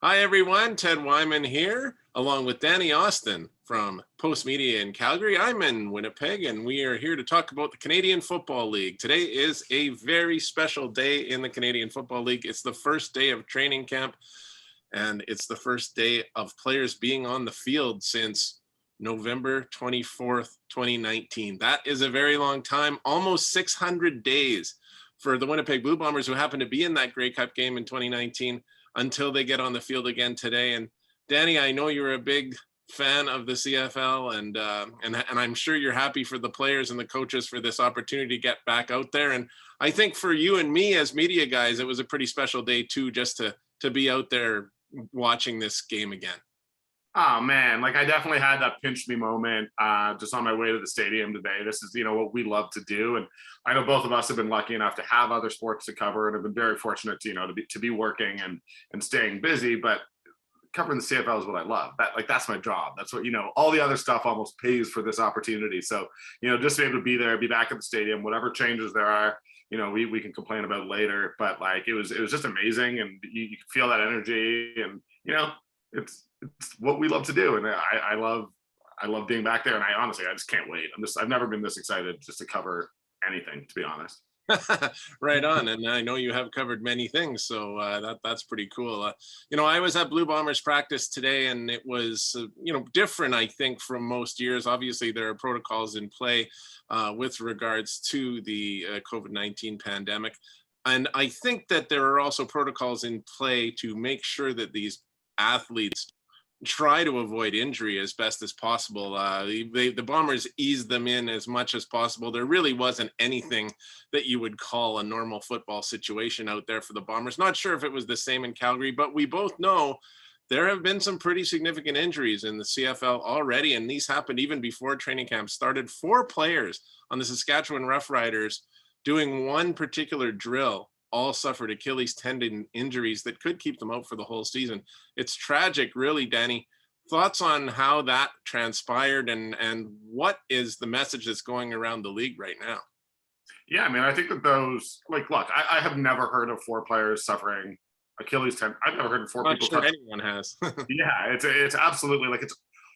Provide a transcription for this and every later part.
Hi, everyone. Ted Wyman here, along with Danny Austin from Postmedia in Calgary. I'm in Winnipeg, and we are here to talk about the Canadian Football League. Today is a very special day in the Canadian Football League. It's the first day of training camp, and it's the first day of players being on the field since November 24th, 2019. That is a very long time, almost 600 days for the Winnipeg Blue Bombers, who happened to be in that Grey Cup game in 2019 until they get on the field again today. And Danny, I know you're a big fan of the CFL, and I'm sure you're happy for the players and the coaches for this opportunity to get back out there. And I think for you and me as media guys, it was a pretty special day too, just to be out there watching this game again. Oh man, like I definitely had that pinch me moment just on my way to the stadium today. This is, what we love to do, and I know both of us have been lucky enough to have other sports to cover, and have been very fortunate to to be working and staying busy. But covering the CFL is what I love. That's my job. That's what all the other stuff almost pays for this opportunity. So just to be able to be there, be back at the stadium, whatever changes there are. We can complain about later, but like it was just amazing, and you can feel that energy, and it's what we love to do, and I love being back there, and I just can't wait. I've never been this excited just to cover anything, to be honest. Right on, and I know you have covered many things, so that's pretty cool. I was at Blue Bombers practice today, and it was different, I think, from most years. Obviously, there are protocols in play with regards to the COVID-19 pandemic, and I think that there are also protocols in play to make sure that these athletes try to avoid injury as best as possible. The Bombers eased them in as much as possible. There really wasn't anything that you would call a normal football situation out there for the Bombers. Not sure if it was the same in Calgary, but we both know there have been some pretty significant injuries in the CFL already, and these happened even before training camp started. 4 players on the Saskatchewan Roughriders doing one particular drill all suffered Achilles tendon injuries that could keep them out for the whole season. It's tragic, really, Danny. Thoughts on how that transpired, and what is the message that's going around the league right now? Yeah, I mean, I think that those look, I have never heard of 4 players suffering Achilles tendon. I've never heard of 4 Not people sure touch. anyone has. Yeah, it's absolutely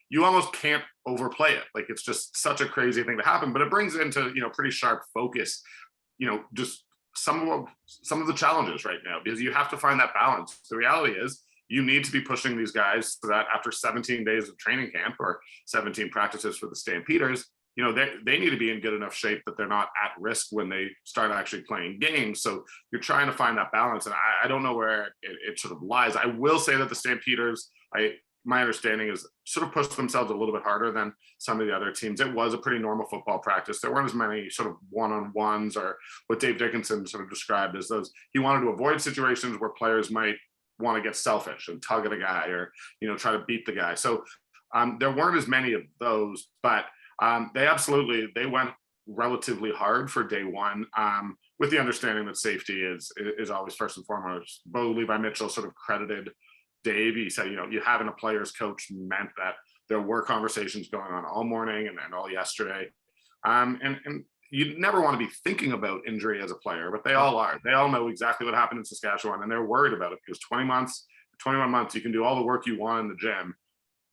you almost can't overplay it. Like it's just such a crazy thing to happen, but it brings into pretty sharp focus. Just some of the challenges right now, because you have to find that balance. The reality is you need to be pushing these guys so that after 17 days of training camp or 17 practices for the Stampeders, they need to be in good enough shape that they're not at risk when they start actually playing games. So you're trying to find that balance, and I don't know where it sort of lies. I will say that the Stampeders, my understanding is, sort of pushed themselves a little bit harder than some of the other teams. It was a pretty normal football practice. There weren't as many sort of one-on-ones, or what Dave Dickinson sort of described as those. He wanted to avoid situations where players might want to get selfish and tug at a guy, or try to beat the guy. So there weren't as many of those, but they went relatively hard for day one, with the understanding that safety is always first and foremost. Bo Levi Mitchell sort of credited Dave. He said, you having a player's coach meant that there were conversations going on all morning and all yesterday. And you never want to be thinking about injury as a player, but they all are. They all know exactly what happened in Saskatchewan, and they're worried about it, because 21 months, you can do all the work you want in the gym.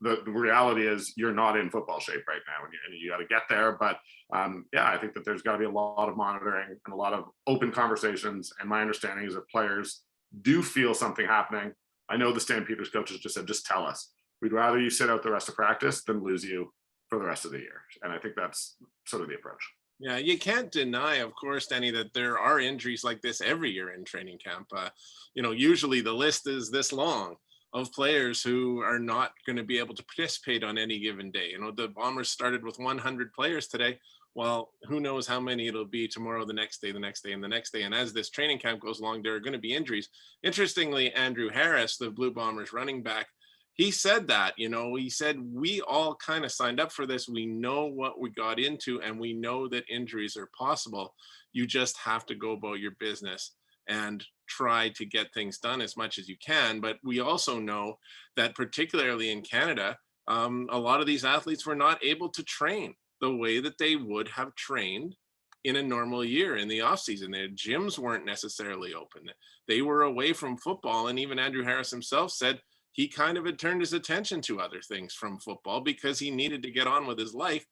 The reality is you're not in football shape right now, and you got to get there. But I think that there's got to be a lot of monitoring and a lot of open conversations. And my understanding is if players do feel something happening, I know the Stampeders coaches just said, just tell us. We'd rather you sit out the rest of practice than lose you for the rest of the year. And I think that's sort of the approach. Yeah, you can't deny, of course, Danny, that there are injuries like this every year in training camp. Usually the list is this long of players who are not going to be able to participate on any given day. The Bombers started with 100 players today. Well, who knows how many it'll be tomorrow, the next day, the next day, and the next day. And as this training camp goes along, there are going to be injuries. Interestingly, Andrew Harris, the Blue Bombers running back, he said that, he said, we all kind of signed up for this. We know what we got into, and we know that injuries are possible. You just have to go about your business and try to get things done as much as you can. But we also know that particularly in Canada, a lot of these athletes were not able to train the way that they would have trained in a normal year in the off season. Their gyms weren't necessarily open. They were away from football. And even Andrew Harris himself said he kind of had turned his attention to other things from football because he needed to get on with his life.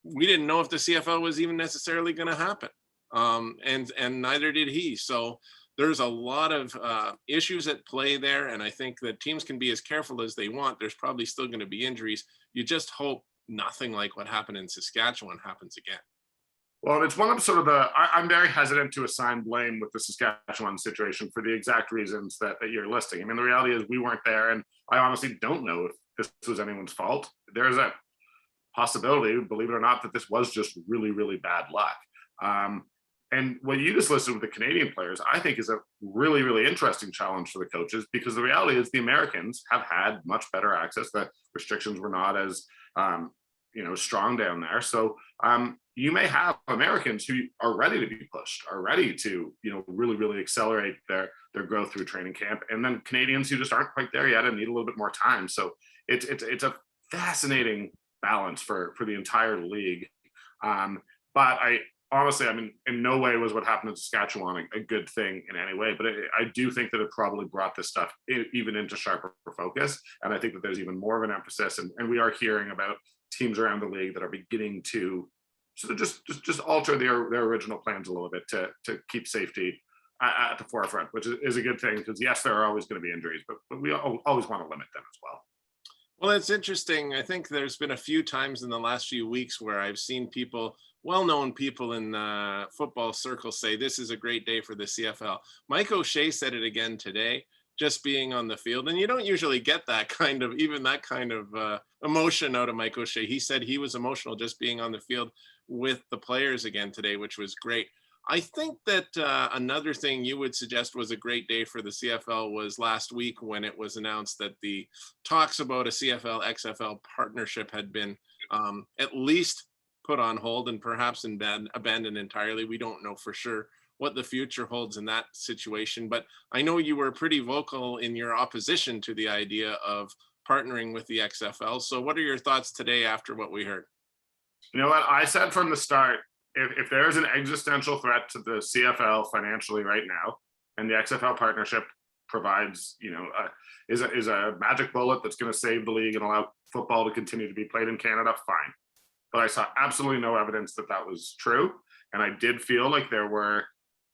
We didn't know if the CFL was even necessarily going to happen, and neither did he. So there's a lot of issues at play there, and I think that teams can be as careful as they want. There's probably still going to be injuries. You just hope nothing like what happened in Saskatchewan happens again. Well, it's one of sort of I'm very hesitant to assign blame with the Saskatchewan situation for the exact reasons that you're listing. I mean, the reality is we weren't there, and I honestly don't know if this was anyone's fault. There's a possibility, believe it or not, that this was just really, really bad luck. And what you just listed with the Canadian players, I think is a really, really interesting challenge for the coaches, because the reality is the Americans have had much better access. The restrictions were not as strong down there. So you may have Americans who are ready to be pushed, are ready to really, really accelerate their growth through training camp, and then Canadians who just aren't quite there yet and need a little bit more time. So it's a fascinating balance for the entire league. But I honestly, I mean, in no way was what happened in Saskatchewan a good thing in any way. But I do think that it probably brought this stuff even into sharper focus. And I think that there's even more of an emphasis. And we are hearing about teams around the league that are beginning to sort of just alter their original plans a little bit to keep safety at the forefront, which is a good thing, because yes, there are always going to be injuries, but we always want to limit them as well. Well, it's interesting. I think there's been a few times in the last few weeks where I've seen people, well-known people in football circles, say this is a great day for the CFL. Mike O'Shea said it again today, just being on the field. And you don't usually get that kind of emotion out of Mike O'Shea. He said he was emotional just being on the field with the players again today, which was great. I think that another thing you would suggest was a great day for the CFL was last week when it was announced that the talks about a CFL-XFL partnership had been at least put on hold and perhaps abandoned entirely. We don't know for sure what the future holds in that situation, but I know you were pretty vocal in your opposition to the idea of partnering with the XFL. So what are your thoughts today after what we heard? You know what? I said from the start, if there's an existential threat to the CFL financially right now, and the XFL partnership provides, is a magic bullet that's going to save the league and allow football to continue to be played in Canada, fine. But I saw absolutely no evidence that that was true. And I did feel like there were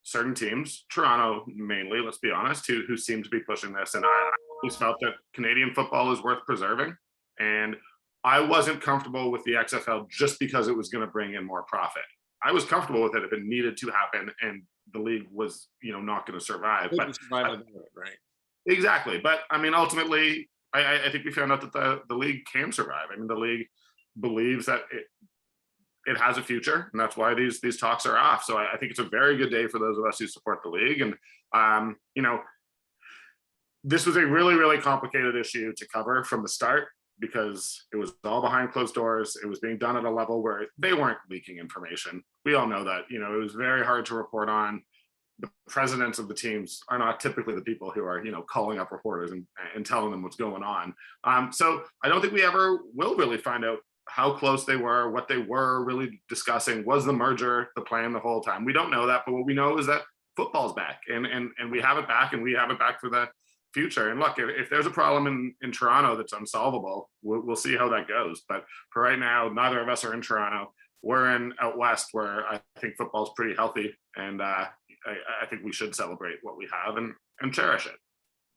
certain teams, Toronto mainly, let's be honest, who seemed to be pushing this. And I always felt that Canadian football is worth preserving. And I wasn't comfortable with the XFL just because it was going to bring in more profit. I was comfortable with it if it needed to happen and the league was, not going to survive. But right. Exactly. But I mean, ultimately, I think we found out that the league can survive. I mean, the league believes that it has a future, and that's why these talks are off. So I think it's a very good day for those of us who support the league. And this was a really, really complicated issue to cover from the start, because it was all behind closed doors. It was being done at a level where they weren't leaking information. We all know that. It was very hard to report on. The presidents of the teams are not typically the people who are, calling up reporters and telling them what's going on. So I don't think we ever will really find out how close they were, what they were really discussing. Was the merger the plan the whole time? We don't know that, but what we know is that football's back, and we have it back, and we have it back for the future. And look, if there's a problem in Toronto that's unsolvable, we'll see how that goes. But for right now, neither of us are in Toronto. We're in out west, where I think football's pretty healthy, and I think we should celebrate what we have and cherish it.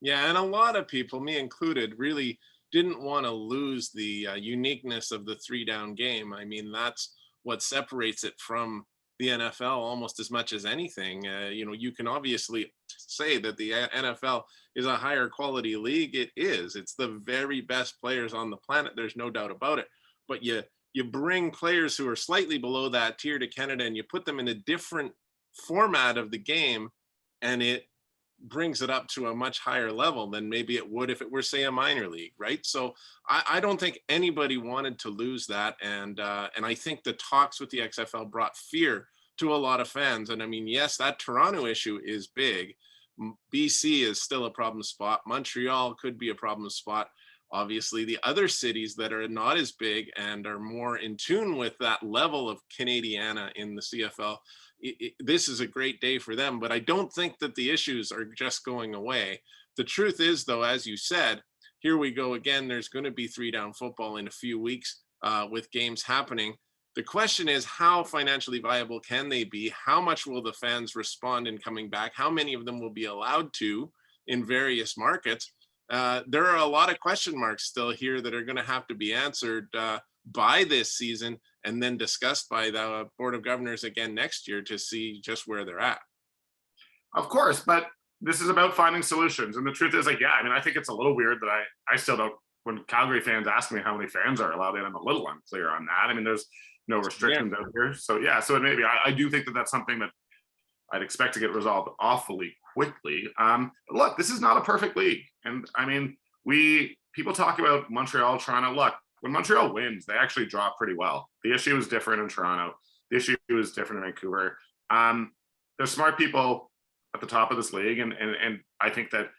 Yeah, and a lot of people, me included, really didn't want to lose the uniqueness of the 3-down game. I mean, that's what separates it from the NFL almost as much as anything. You can obviously say that the NFL is a higher quality league. It is. It's the very best players on the planet. There's no doubt about it. But you bring players who are slightly below that tier to Canada, and you put them in a different format of the game, and it brings it up to a much higher level than maybe it would if it were, say, a minor league, right? So I don't think anybody wanted to lose that, and I think the talks with the XFL brought fear to a lot of fans. And I mean, yes, that Toronto issue is big. BC is still a problem spot. Montreal could be a problem spot. Obviously, the other cities that are not as big and are more in tune with that level of Canadiana in the CFL, this is a great day for them. But I don't think that the issues are just going away. The truth is, though, as you said, here we go again. There's going to be 3-down football in a few weeks with games happening. The question is, how financially viable can they be? How much will the fans respond in coming back? How many of them will be allowed to in various markets? There are a lot of question marks still here that are going to have to be answered by this season and then discussed by the Board of Governors again next year to see just where they're at. Of course, but this is about finding solutions. And the truth is, like, yeah, I mean, I think it's a little weird that I still don't, when Calgary fans ask me how many fans are allowed in, I'm a little unclear on that. I mean, there's no restrictions out here. So yeah, so maybe I do think that that's something that I'd expect to get resolved awfully quickly. Look, this is not a perfect league. And I mean, people talk about Montreal, Toronto. Look, when Montreal wins, they actually draw pretty well. The issue is different in Toronto. The issue is different in Vancouver. There's smart people at the top of this league, and I think that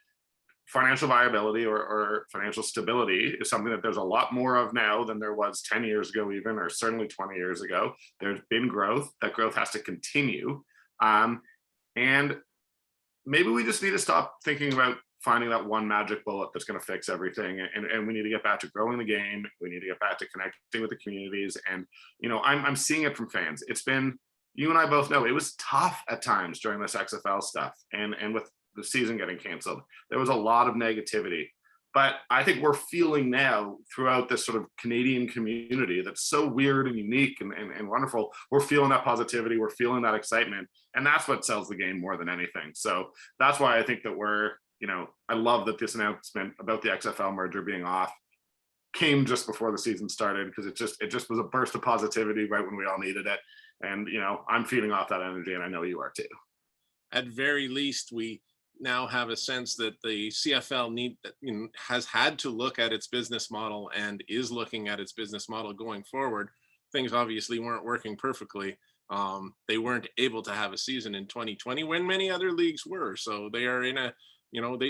financial viability or financial stability is something that there's a lot more of now than there was 10 years ago even, or certainly 20 years ago. There's been growth. That growth has to continue. And maybe we just need to stop thinking about finding that one magic bullet that's going to fix everything. And we need to get back to growing the game. We need to get back to connecting with the communities. And, you know, I'm seeing it from fans. It's been, you and I both know, it was tough at times during this XFL stuff. And with the season getting canceled, there was a lot of negativity. But I think we're feeling now throughout this sort of Canadian community that's so weird and unique and wonderful. We're feeling that positivity. We're feeling that excitement. And that's what sells the game more than anything. So that's why I think that I love that this announcement about the XFL merger being off came just before the season started, because it just was a burst of positivity right when we all needed it. And, you know, I'm feeding off that energy, and I know you are too. At very least, we now have a sense that the CFL has had to look at its business model and is looking at its business model going forward. Things obviously weren't working perfectly. They weren't able to have a season in 2020 when many other leagues were. So they are in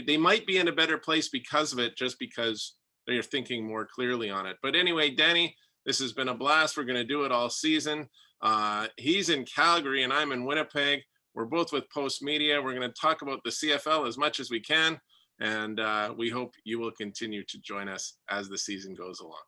they might be in a better place because of it, just because they are thinking more clearly on it. But anyway, Danny, this has been a blast. We're going to do it all season. He's in Calgary and I'm in Winnipeg. We're both with Postmedia. We're going to talk about the CFL as much as we can. And we hope you will continue to join us as the season goes along.